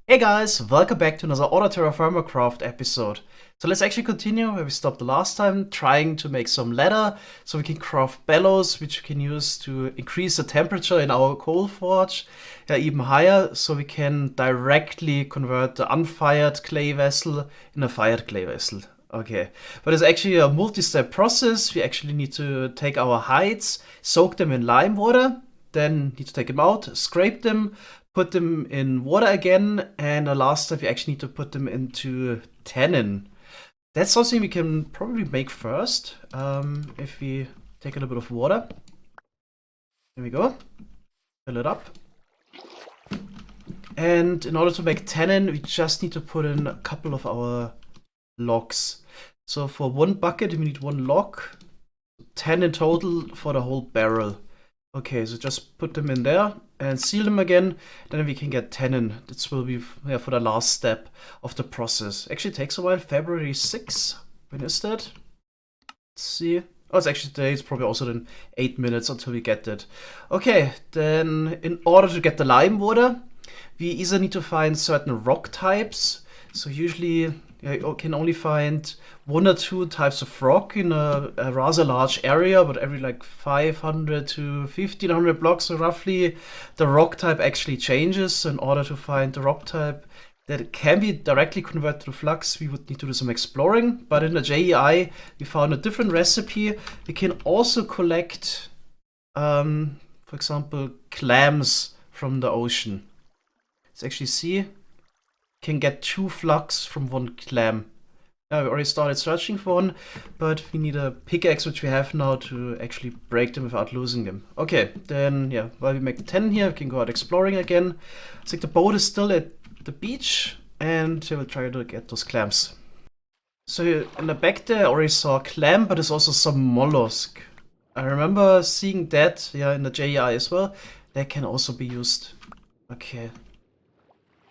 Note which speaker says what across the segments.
Speaker 1: Hey guys, welcome back to another Auto-TerraFirmaCraft episode. So let's actually continue where we stopped the last time, trying to make some leather so we can craft bellows, which we can use to increase the temperature in our coal forge even higher, so we can directly convert the unfired clay vessel in a fired clay vessel. Okay, but it's actually a multi-step process. We actually need to take our hides, soak them in lime water, then need to take them out, scrape them, put them in water again, and the last step we actually need to put them into tannin. That's something we can probably make first. If we take a little bit of water. There we go. Fill it up. And in order to make tannin, we just need to put in a couple of our logs. So for one bucket, we need one log. 10 in total for the whole barrel. Okay, so just put them in there and seal them again. Then we can get tannin. This will be for the last step of the process. Actually, it takes a while. February 6th. When is that? Let's see. Oh, it's actually today. It's probably also then 8 minutes until we get that. Okay, then in order to get the lime water, we either need to find certain rock types. So usually you can only find one or two types of rock in a rather large area, but every like 500 to 1500 blocks, so roughly, the rock type actually changes. In order to find the rock type that can be directly converted to flux, we would need to do some exploring. But in the JEI, we found a different recipe. We can also collect, for example, clams from the ocean. Let's actually see. Can get 2 flux from 1 clam. Yeah, we already started searching for one, but we need a pickaxe, which we have now, to actually break them without losing them. Okay, then yeah, while we make the 10 here, we can go out exploring again. I think the boat is still at the beach, and we'll try to get those clams. So in the back there, I already saw a clam, but there's also some mollusk. I remember seeing that, yeah, in the JEI as well. That can also be used. Okay.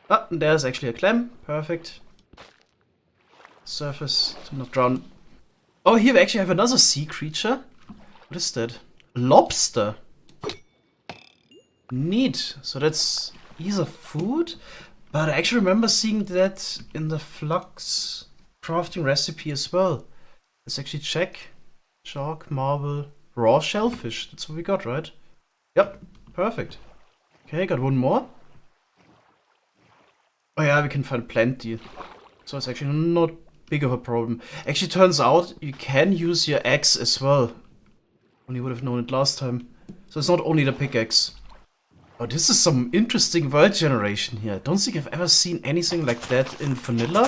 Speaker 1: Ah, there's actually a clam. Perfect. Surface to not drown. Oh, here we actually have another sea creature. What is that? Lobster. Neat. So that's either food, but I actually remember seeing that in the Flux crafting recipe as well. Let's actually check. Shark, marble, raw shellfish. That's what we got, right? Yep. Perfect. Okay, got one more. Oh yeah, we can find plenty. So it's actually not big of a problem. Actually, turns out you can use your axe as well. Only would have known it last time. So it's not only the pickaxe. Oh, this is some interesting world generation here. I don't think I've ever seen anything like that in vanilla.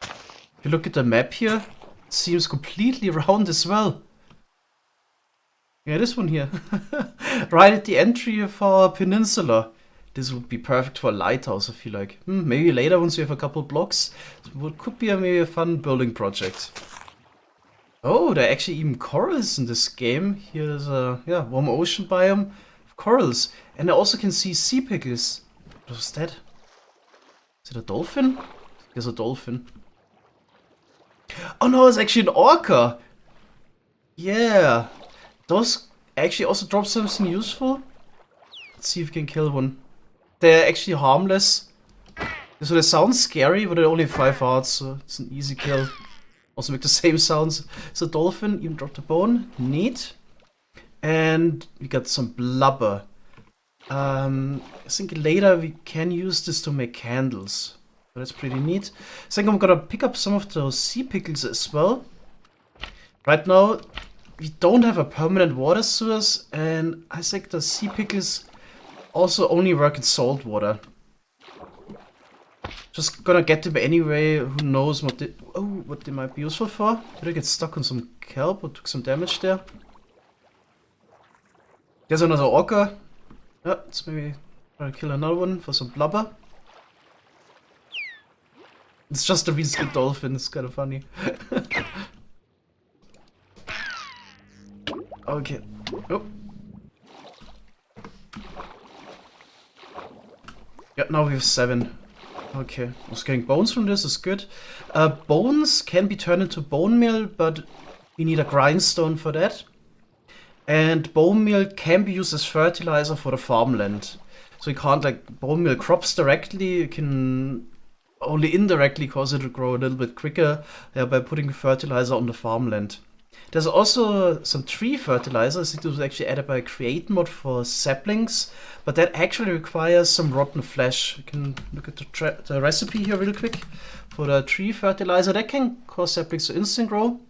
Speaker 1: If you look at the map here, it seems completely round as well. Yeah, this one here. Right at the entry of our peninsula. This would be perfect for a lighthouse, I feel like. Maybe later, once we have a couple blocks, it could be maybe a fun building project. Oh, there are actually even corals in this game. Here's a warm ocean biome of corals. And I also can see sea pickles. What was that? Is it a dolphin? There's a dolphin. Oh no, it's actually an orca. Yeah. Those actually also drop something useful. Let's see if we can kill one. They're actually harmless. So they sound scary, but they're only 5 hearts, so it's an easy kill. Also make the same sounds as a dolphin, even dropped a bone. Neat. And we got some blubber. I think later we can use this to make candles. So that's pretty neat. I think I'm gonna pick up some of those sea pickles as well. Right now, we don't have a permanent water source, and I think the sea pickles also only work in salt water. Just gonna get them anyway. Who knows what they might be useful for? Did I get stuck on some kelp or took some damage there? There's another orca. Yeah, let's maybe try to kill another one for some blubber. It's just a really good dolphin. It's kind of funny. Okay. Oh. Yeah, now we have 7. Okay, I was getting bones from this, is good. Bones can be turned into bone meal, but we need a grindstone for that. And bone meal can be used as fertilizer for the farmland. So you can't like bone meal crops directly. You can only indirectly cause it to grow a little bit quicker by putting fertilizer on the farmland. There's also some tree fertilizer. I think it was actually added by a create mod for saplings, but that actually requires some rotten flesh. You can look at the recipe here real quick for the tree fertilizer. That can cause saplings to instant grow.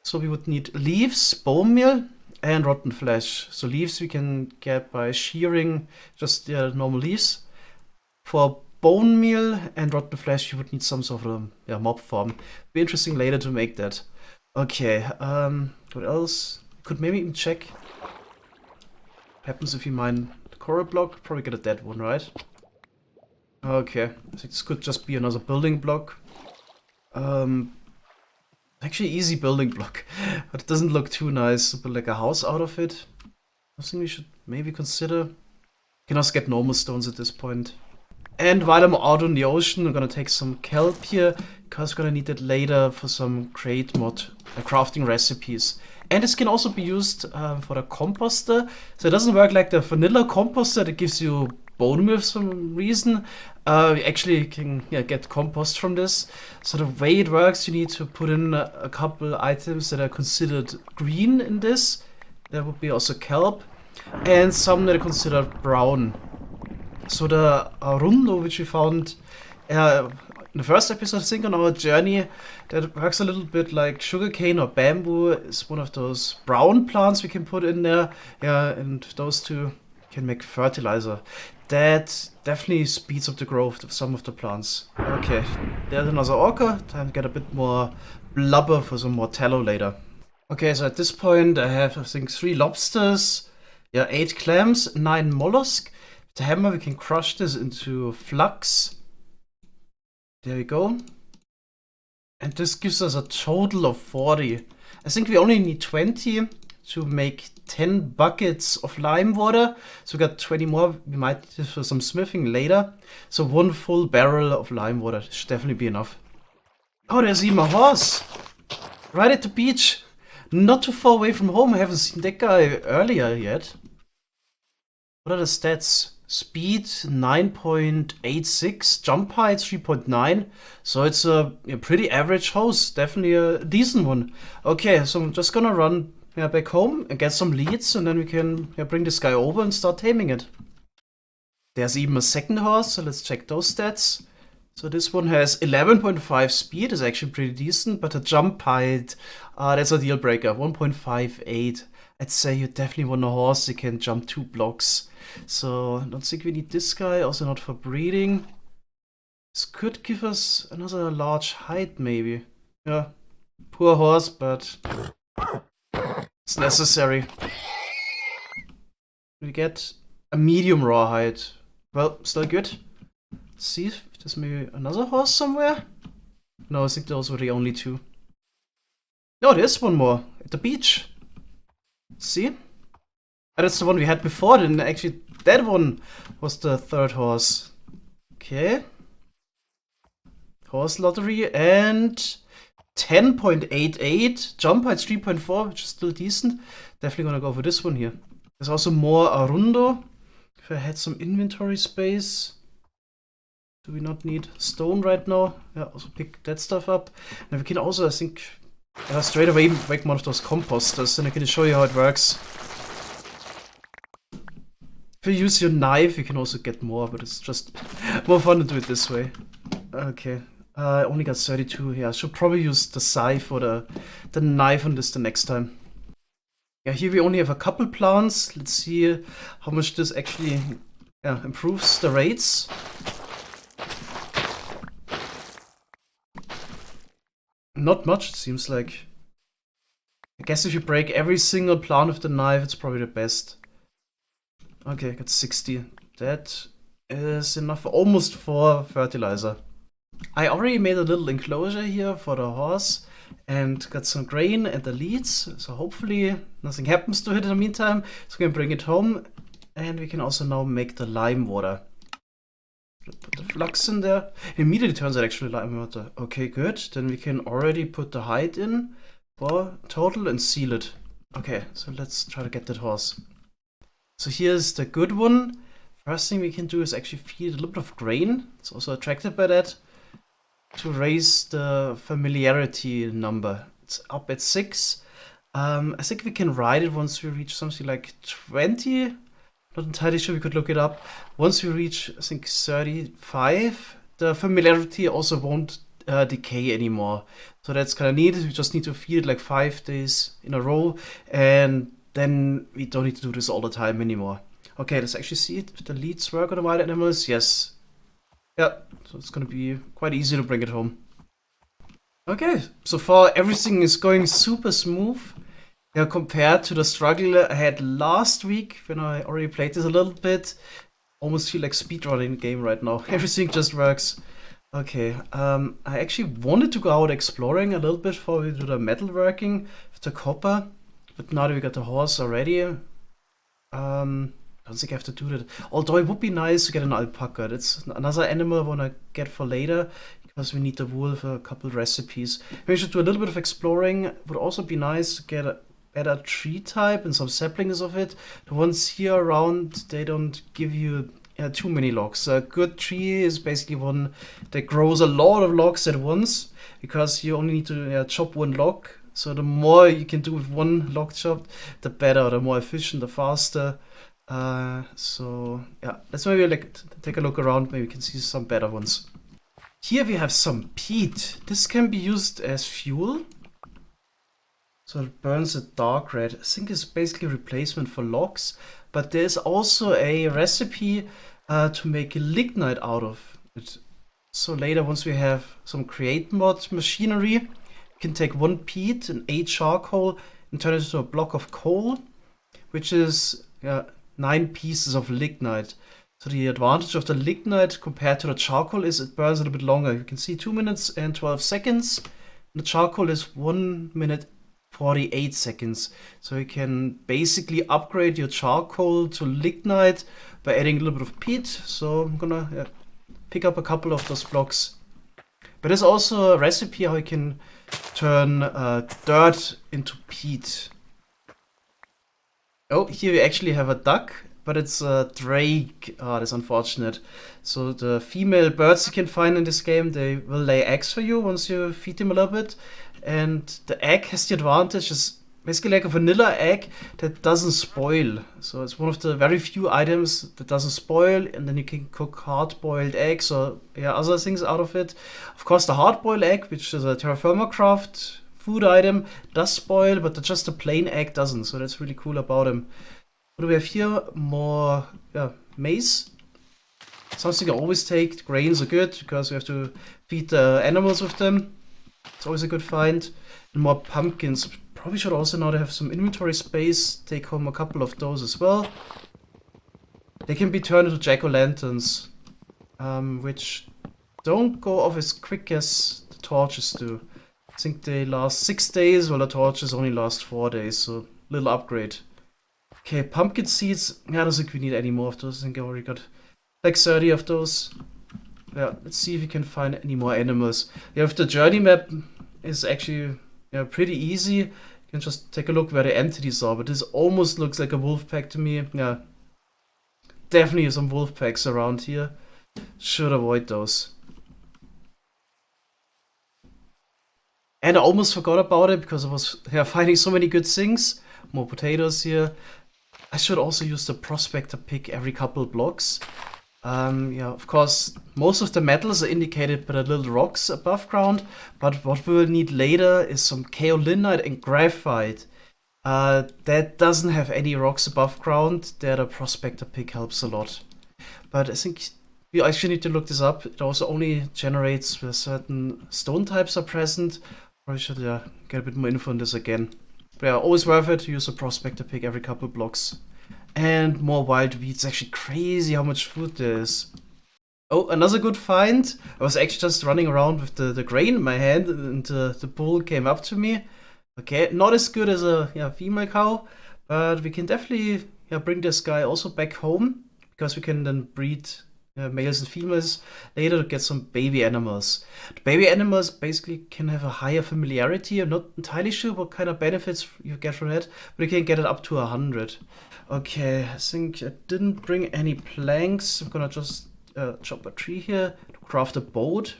Speaker 1: So we would need leaves, bone meal, and rotten flesh. So leaves we can get by shearing just normal leaves. For bone meal and rotten flesh, you would need some sort of mob farm. Be interesting later to make that. Okay, what else? Could maybe even check what happens if you mine the coral block. Probably get a dead one, right? Okay, I think this could just be another building block. Actually easy building block, but it doesn't look too nice to build like a house out of it. I think we should maybe consider. You can also get normal stones at this point. And while I'm out on the ocean, I'm gonna take some kelp here, because we're gonna need it later for some crate mod crafting recipes. And this can also be used for the composter. So it doesn't work like the vanilla composter that gives you bone meal for some reason. You actually can get compost from this. So the way it works, you need to put in a couple items that are considered green in this. There would be also kelp, and some that are considered brown. So the arundo, which we found in the first episode, I think, on our journey, that works a little bit like sugarcane or bamboo. Is one of those brown plants we can put in there. And those two can make fertilizer. That definitely speeds up the growth of some of the plants. Okay, there's another orca. Time to get a bit more blubber for some more tallow later. Okay, so at this point I have, I think, 3 lobsters, 8 clams, 9 mollusks. With the hammer we can crush this into flux. There we go. And this gives us a total of 40. I think we only need 20 to make 10 buckets of lime water. So we got 20 more. We might do for some smithing later. So 1 full barrel of lime water should definitely be enough. Oh, there's even a horse. Right at the beach. Not too far away from home. I haven't seen that guy earlier yet. What are the stats? Speed 9.86, jump height 3.9. So it's a pretty average horse. Definitely a decent one. Okay, so I'm just gonna run back home and get some leads, and then we can bring this guy over and start taming it. There's even a second horse, so let's check those stats. So this one has 11.5 speed, is actually pretty decent, but the jump height, that's a deal breaker, 1.58. I'd say you definitely want a horse that can jump 2 blocks. So I don't think we need this guy, also not for breeding. This could give us another large height maybe. Yeah, poor horse, but it's necessary. We get a medium raw height. Well, still good. Let's see if there's maybe another horse somewhere. No, I think those were the only 2. No, there's one more at the beach. See? And that's the one we had before, and actually that one was the 3rd horse. Okay. Horse lottery, and 10.88, jump height 3.4, which is still decent. Definitely gonna go for this one here. There's also more arundo. If I had some inventory space. Do we not need stone right now? Yeah, also pick that stuff up. And we can also, I think, straight away make one of those composters, and I can show you how it works. If you use your knife, you can also get more, but it's just more fun to do it this way. Okay, I only got 32 here. I should probably use the scythe or the knife on this the next time. Yeah, here we only have a couple plants. Let's see how much this actually improves the rates. Not much, it seems like. I guess if you break every single plant with the knife, it's probably the best. Okay, I got 60. That is enough almost for fertilizer. I already made a little enclosure here for the horse and got some grain and the leads. So hopefully nothing happens to it in the meantime. So we can bring it home, and we can also now make the lime water. Put the flux in there. It immediately turns out actually lime water. Okay, good. Then we can already put the hide in for total and seal it. Okay, so let's try to get that horse. So here's the good one. First thing we can do is actually feed a little bit of grain. It's also attracted by that. To raise the familiarity number. It's up at 6. I think we can ride it once we reach something like 20. Not entirely sure, we could look it up. Once we reach, I think, 35, the familiarity also won't decay anymore. So that's kind of neat. We just need to feed it like 5 days in a row, and then we don't need to do this all the time anymore. Okay, let's actually see if the leads work on the wild animals. Yes. Yeah, so it's gonna be quite easy to bring it home. Okay, so far everything is going super smooth. Yeah, compared to the struggle I had last week when I already played this a little bit. Almost feel like speedrunning the game right now. Everything just works. Okay, I actually wanted to go out exploring a little bit before we do the metalworking with the copper. But now that we got the horse already, I don't think I have to do that. Although it would be nice to get an alpaca. That's another animal I want to get for later, because we need the wool for a couple recipes. Maybe we should do a little bit of exploring. It would also be nice to get a better tree type and some saplings of it. The ones here around, they don't give you too many logs. A good tree is basically one that grows a lot of logs at once, because you only need to chop one log. So the more you can do with one log chopped, the better, the more efficient, the faster. So yeah, let's maybe like take a look around. Maybe we can see some better ones. Here we have some peat. This can be used as fuel. So it burns a dark red. I think it's basically a replacement for logs. But there's also a recipe to make lignite out of it. So later, once we have some create mod machinery, we can take 1 peat and 8 charcoal and turn it into a block of coal, which is 9 pieces of lignite. So the advantage of the lignite compared to the charcoal is it burns a little bit longer. You can see 2 minutes and 12 seconds. And the charcoal is 1 minute 48 seconds. So you can basically upgrade your charcoal to lignite by adding a little bit of peat. So I'm gonna pick up a couple of those blocks. But there's also a recipe how you can turn dirt into peat. Oh, here we actually have a duck, but it's a drake. Ah, that's unfortunate. So the female birds you can find in this game, they will lay eggs for you once you feed them a little bit. And the egg has the advantage, it's basically like a vanilla egg that doesn't spoil. So it's one of the very few items that doesn't spoil, and then you can cook hard-boiled eggs or other things out of it. Of course, the hard-boiled egg, which is a AT-FirmaCraft food item, does spoil, but just the plain egg doesn't. So that's really cool about them. What do we have here? More maize. Something I always take. Grains are good because we have to feed the animals with them. It's always a good find. And more pumpkins. Probably should also, now they have some inventory space, take home a couple of those as well. They can be turned into jack-o'-lanterns, which don't go off as quick as the torches do. I think they last 6 days, while the torches only last 4 days, so little upgrade. Okay, pumpkin seeds. I don't think we need any more of those. I think I already got like 30 of those. Yeah, let's see if we can find any more animals. Yeah, with the journey map is actually pretty easy. You can just take a look where the entities are, but this almost looks like a wolf pack to me. Yeah, definitely some wolf packs around here. Should avoid those. And I almost forgot about it because I was finding so many good things. More potatoes here. I should also use the prospector pick every couple blocks. Of course, most of the metals are indicated by the little rocks above ground, but what we'll need later is some kaolinite and graphite. That doesn't have any rocks above ground. There the prospector pick helps a lot. But I think we actually need to look this up. It also only generates where certain stone types are present. Probably should get a bit more info on this again. But yeah, always worth it to use a prospector pick every couple blocks. And more wild wheat. It's actually crazy how much food there is. Oh, another good find. I was actually just running around with the grain in my hand, and the bull came up to me. Okay, not as good as a female cow, but we can definitely bring this guy also back home, because we can then breed males and females later to get some baby animals. The baby animals basically can have a higher familiarity. I'm not entirely sure what kind of benefits you get from it, but you can get it up to 100. Okay, I think I didn't bring any planks. I'm gonna just chop a tree here to craft a boat.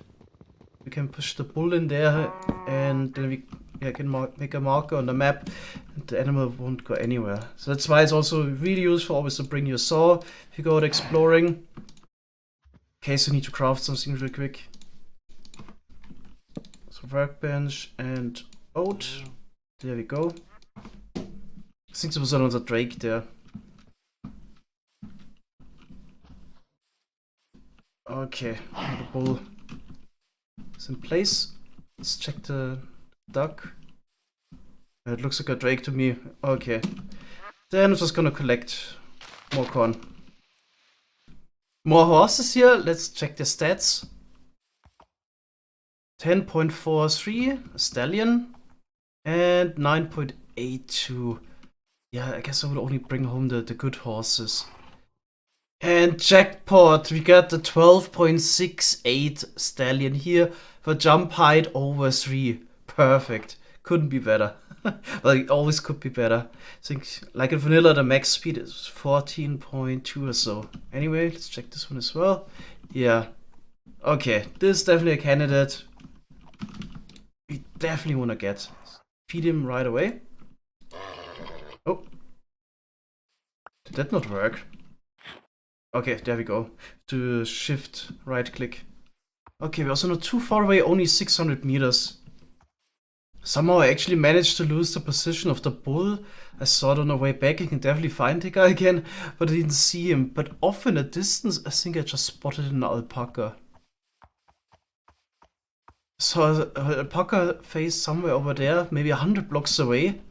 Speaker 1: We can push the bull in there, and then we can make a marker on the map, and the animal won't go anywhere. So that's why it's also really useful always to bring your saw if you go out exploring. In case you need to craft something real quick. So workbench and boat. There we go. I think there was another drake there. Okay, the bull is in place. Let's check the duck. It looks like a drake to me. Okay. Then I'm just gonna collect more corn. More horses here. Let's check the stats. 10.43 stallion and 9.82. Yeah, I guess I would only bring home the good horses. And jackpot, we got the 12.68 stallion here for jump height over 3. Perfect. Couldn't be better. Well, it always could be better. I think, like in vanilla, the max speed is 14.2 or so. Anyway, let's check this one as well. Yeah. Okay, this is definitely a candidate we definitely want to get. Feed him right away. Oh. Did that not work? Okay, there we go. To shift, right click. Okay, we're also not too far away, only 600 meters. Somehow I actually managed to lose the position of the bull. I saw it on the way back. I can definitely find the guy again, but I didn't see him. But off in the distance, I think I just spotted an alpaca. So an alpaca face somewhere over there, maybe 100 blocks away.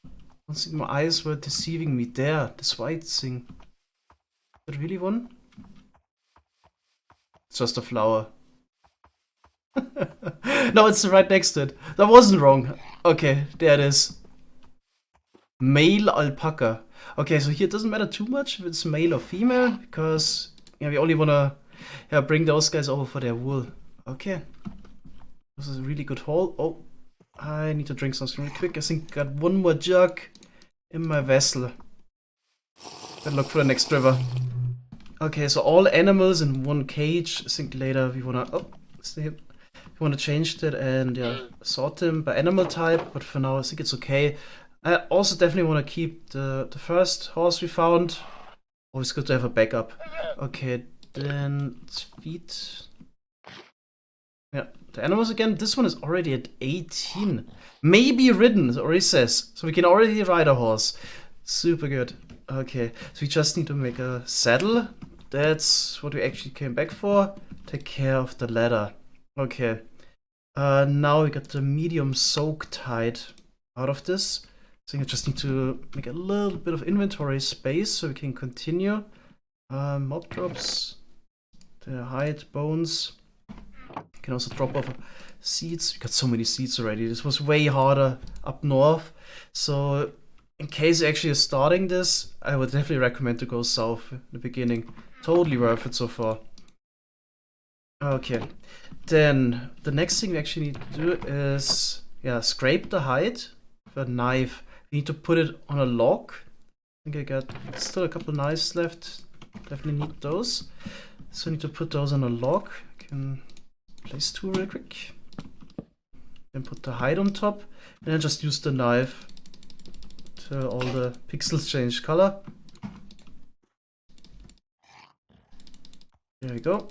Speaker 1: I don't think my eyes were deceiving me there. This white thing. Is that really one? It's just a flower. No, it's right next to it. That wasn't wrong. Okay, there it is. Male alpaca. Okay, so here it doesn't matter too much if it's male or female, because we only wanna bring those guys over for their wool. Okay. This is a really good haul. Oh, I need to drink something real quick. I think I got one more jug in my vessel. Gotta look for the next river. Okay, so all animals in one cage. I think later we wanna we wanna change that and sort them by animal type, but for now I think it's okay. I also definitely wanna keep the first horse we found. Always good to have a backup. Okay, then let's feed. Yeah, the animals again. This one is already at 18. Maybe ridden, it already says. So we can already ride a horse. Super good. Okay, so we just need to make a saddle. That's what we actually came back for. Take care of the ladder. Okay. Now we got the medium soak tide out of this. I think I just need to make a little bit of inventory space so we can continue. Mob drops. The hide, bones. You can also drop off seeds. We got so many seeds already. This was way harder up north. So in case you actually are starting this, I would definitely recommend to go south in the beginning. Totally worth it so far. Okay, then the next thing we actually need to do is scrape the hide with a knife. We need to put it on a log. I think I got still a couple knives left. Definitely need those. So I need to put those on a log. I can place 2 real quick. Then put the hide on top, and then just use the knife till all the pixels change color. There we go.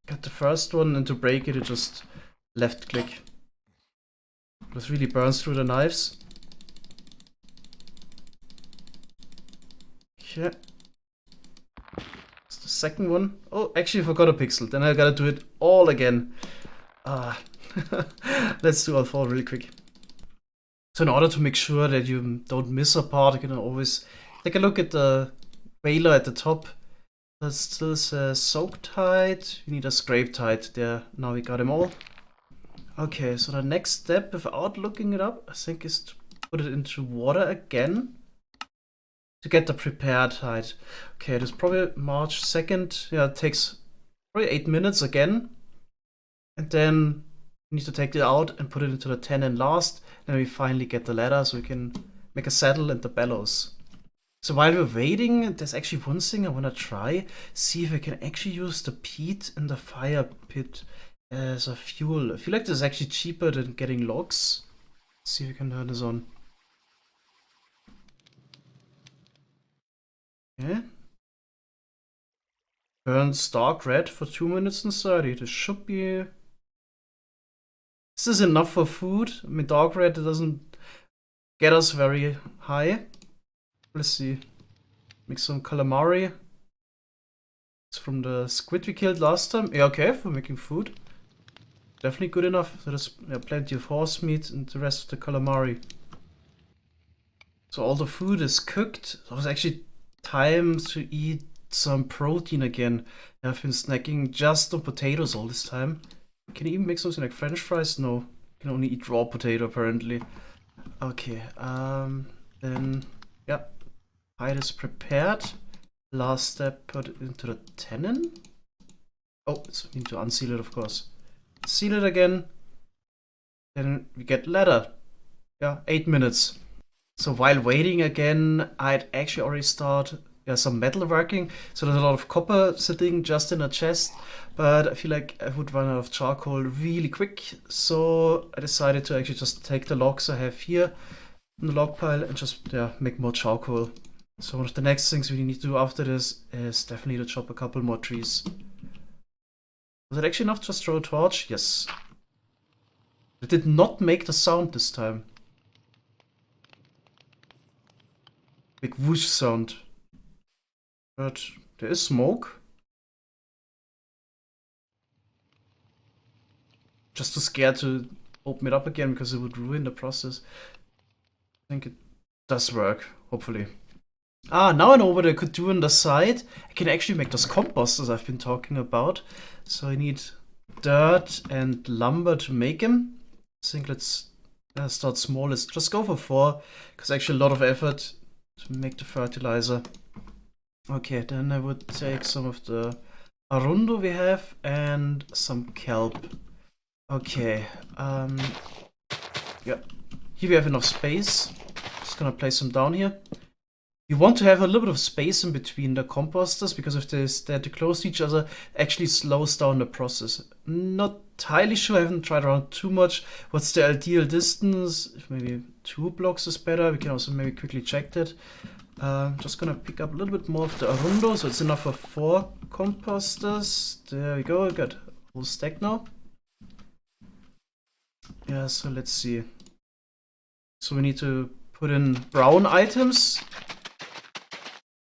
Speaker 1: Got the first one, and to break it, you just left click. This really burns through the knives. Okay. It's the second one. Oh, actually I forgot a pixel. Then I gotta do it all again. Let's do all 4 really quick. So in order to make sure that you don't miss a part, you can always take a look at the baler at the top. That still says soak tide. We need a scrape tide there. Now we got them all. Okay, so the next step, without looking it up, I think is to put it into water again. to get the prepared hide. Okay, it is probably March 2nd. Yeah, it takes probably 8 minutes again. And then we need to take it out and put it into the Tannin last. Then we finally get the ladder so we can make a saddle and the bellows. So while we're waiting, there's actually one thing I want to try. See if I can actually use the peat in the fire pit as a fuel. I feel like this is actually cheaper than getting logs. Let's see if we can turn this on. Okay. Burns dark red for 2 minutes and 30. This should be... Is this enough for food? I mean, dark red, it doesn't get us very high. Let's see. Make some calamari. It's from the squid we killed last time. Yeah, okay, for making food. Definitely good enough. So there's plenty of horse meat and the rest of the calamari. So all the food is cooked. So it's actually time to eat some protein again. I've been snacking just on potatoes all this time. Can you even make something like French fries? No. You can only eat raw potato apparently. Okay, then, yeah. Hide is prepared. Last step, put it into the Tannin. Oh, it's need to unseal it, of course. Seal it again. Then we get ladder. Yeah, 8 minutes. So while waiting again, I'd actually already start some metalworking. So there's a lot of copper sitting just in a chest, but I feel like I would run out of charcoal really quick. So I decided to actually just take the logs I have here in the log pile and just make more charcoal. So one of the next things we need to do after this is definitely to chop a couple more trees. Was it actually enough to just throw a torch? Yes. It did not make the sound this time. Big whoosh sound. But there is smoke. Just too scared to open it up again because it would ruin the process. I think it does work, hopefully. Ah, now I know what I could do on the side. I can actually make those composters I've been talking about. So I need dirt and lumber to make them. I think let's start small. Let's just go for 4, because actually a lot of effort to make the fertilizer. Okay, then I would take some of the arundo we have and some kelp. Okay, yeah, here we have enough space. Just gonna place them down here. You want to have a little bit of space in between the composters, because if they're too close to each other, it actually slows down the process. Not entirely sure, I haven't tried around too much. What's the ideal distance? If maybe 2 blocks is better, we can also maybe quickly check that. Just gonna pick up a little bit more of the arundo, so it's enough for 4 composters. There we go, I got a whole stack now. Yeah, so let's see. So we need to put in brown items.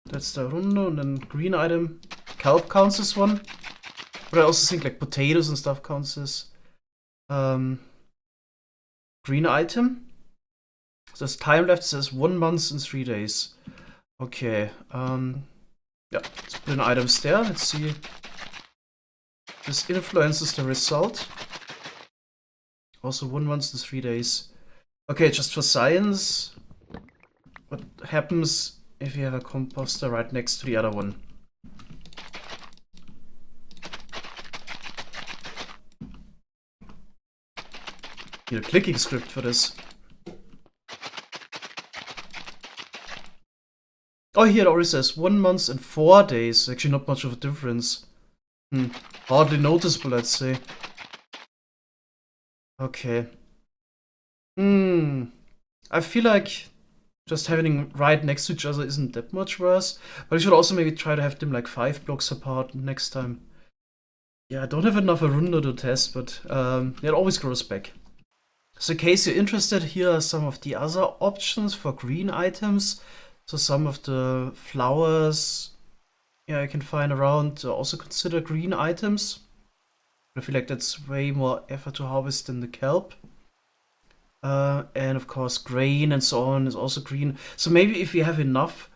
Speaker 1: That's the arundo, and then green item. Kelp counts as one. But I also think like potatoes and stuff counts as green item. So there's time left, it says 1 month and 3 days. Okay, yeah, let's put in items there. Let's see if this influences the result. Also 1 month and 3 days. Okay, just for science, what happens if you have a composter right next to the other one? Need a clicking script for this. Oh, here it already says 1 month and 4 days. Actually, not much of a difference. Hardly noticeable, let's say. Okay. I feel like just having right next to each other isn't that much worse. But I should also maybe try to have them like 5 blocks apart next time. Yeah, I don't have enough arundo to test, but it always grows back. So in case you're interested, here are some of the other options for green items. So some of the flowers, yeah, I can find around also consider green items. I feel like that's way more effort to harvest than the kelp. And of course grain and so on is also green. So maybe if you have enough,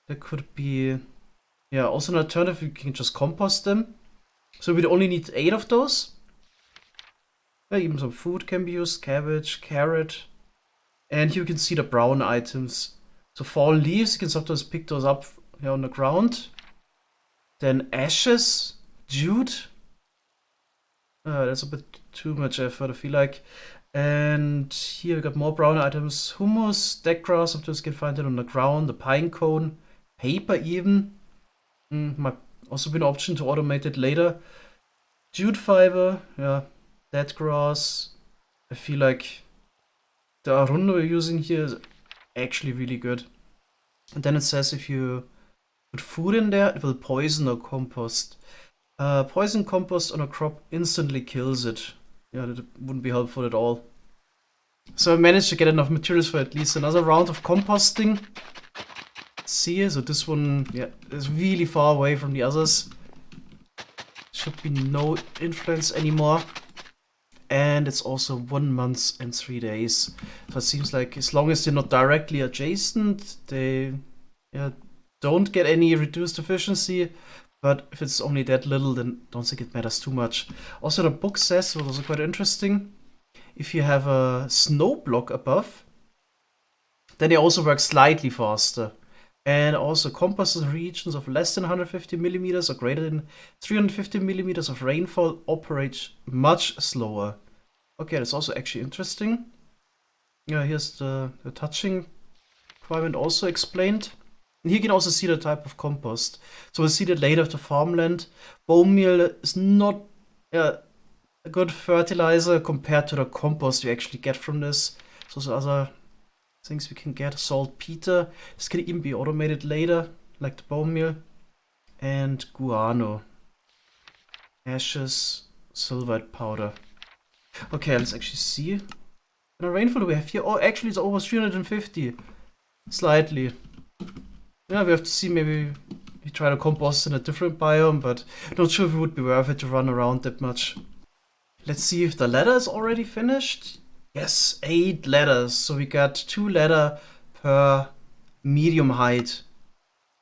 Speaker 1: there could be, yeah, also an alternative, you can just compost them. So we'd only need 8 of those. Yeah, even some food can be used, cabbage, carrot. And you can see the brown items. So So fallen leaves, you can sometimes pick those up here on the ground. Then ashes, jute. That's a bit too much effort, I feel like. And here we got more brown items. Humus, deck grass, sometimes you can find it on the ground. The pine cone, paper even. Might also be an option to automate it later. Jute fiber, yeah. Dead grass. I feel like the arundo we're using here is actually really good. And then it says if you put food in there, it will poison or compost. Poison compost on a crop instantly kills it. Yeah, that wouldn't be helpful at all. So I managed to get enough materials for at least another round of composting. Let's see, so this one, yeah, is really far away from the others. Should be no influence anymore. And it's also 1 month and 3 days. So it seems like as long as they're not directly adjacent, they don't get any reduced efficiency. But if it's only that little, then don't think it matters too much. Also, the book says, what was also quite interesting, if you have a snow block above, then they also work slightly faster. And also compost in regions of less than 150 millimeters or greater than 350 millimeters of rainfall operate much slower. Okay, that's also actually interesting. Yeah, here's the touching requirement also explained. And here you can also see the type of compost. So we'll see that later with the farmland. Bone meal is not a good fertilizer compared to the compost you actually get from this. So there's other things we can get. Saltpeter. This can even be automated later, like the bone meal. And guano. Ashes, silverite powder. Okay, let's actually see. What kind of rainfall do we have here? Oh, actually it's over 350. Slightly. Yeah, we have to see, maybe we try to compost in a different biome, but not sure if it would be worth it to run around that much. Let's see if the ladder is already finished. Yes, 8 ladders. So we got 2 ladder per medium height.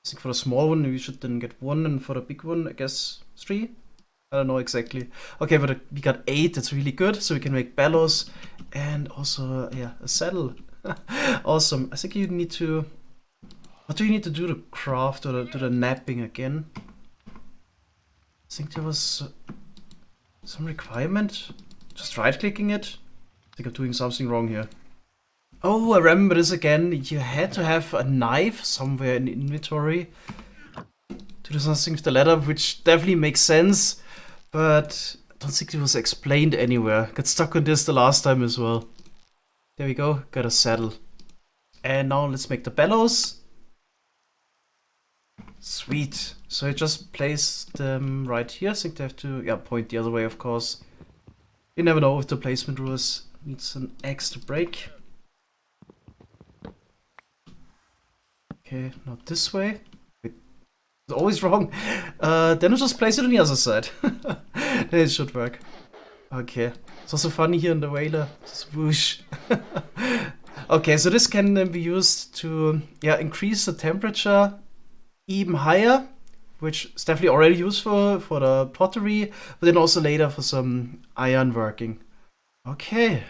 Speaker 1: I think for the small one we should then get 1, and for the big one I guess 3. I don't know exactly. Okay, but we got 8, that's really good. So we can make bellows and also, yeah, a saddle. Awesome. I think you need to... What do you need to do to craft or to the napping again? I think there was some requirement. Just right-clicking it. I think I'm doing something wrong here. Oh, I remember this again. You had to have a knife somewhere in the inventory to do something with the ladder, which definitely makes sense. But I don't think it was explained anywhere. Got stuck on this the last time as well. There we go. Got a saddle. And now let's make the bellows. Sweet. So I just place them right here. I think they have to, point the other way, of course. You never know with the placement rules. Needs an X to break. Okay, not this way. Wait, it's always wrong. Then I'll just place it on the other side. Then it should work. Okay. It's also funny here in the whaler. Swoosh. Okay, so this can then be used to increase the temperature even higher, which is definitely already useful for the pottery, but then also later for some iron working. Okay,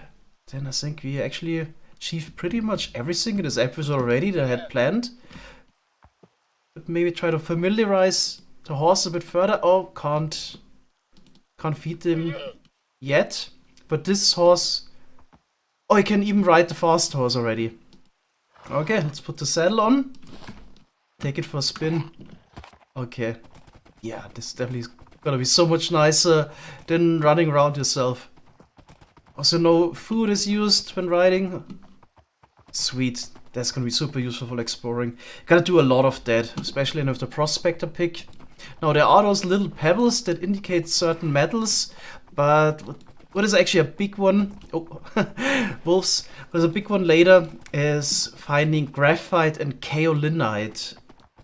Speaker 1: then I think we actually achieved pretty much everything in this episode already that I had planned. But maybe try to familiarize the horse a bit further. Oh, can't feed them yet. But this horse, oh, I can even ride the fast horse already. Okay, let's put the saddle on. Take it for a spin. Okay. Yeah, this definitely is gonna be so much nicer than running around yourself. Also, no food is used when riding. Sweet. That's gonna be super useful for exploring. Gotta do a lot of that, especially with the prospector pick. Now, there are those little pebbles that indicate certain metals, but what is actually a big one? Oh, wolves. What is a big one later is finding graphite and kaolinite,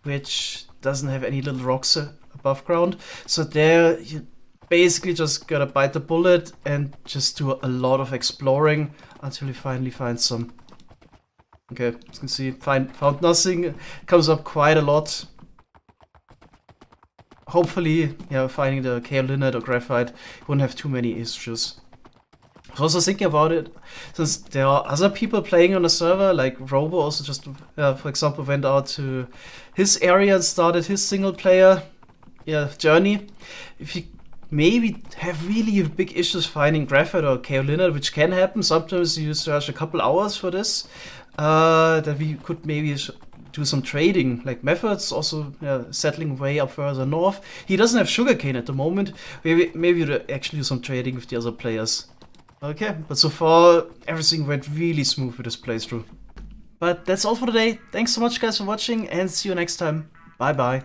Speaker 1: which doesn't have any little rocks above ground. So there you basically just gotta bite the bullet and just do a lot of exploring until you finally find some. Okay, as you can see, found nothing. Comes up quite a lot. Hopefully, finding the kaolinite or graphite, you won't have too many issues. was also thinking about it, since there are other people playing on the server, like Robo also just, for example, went out to his area and started his single player journey. If you maybe have really big issues finding graphite or kaolin, which can happen, sometimes you search a couple hours for this, that we could maybe do some trading, like methods, also settling way up further north. He doesn't have sugarcane at the moment. Maybe we'd actually do some trading with the other players. Okay, but so far everything went really smooth with this playthrough. But that's all for today. Thanks so much guys for watching and see you next time. Bye bye.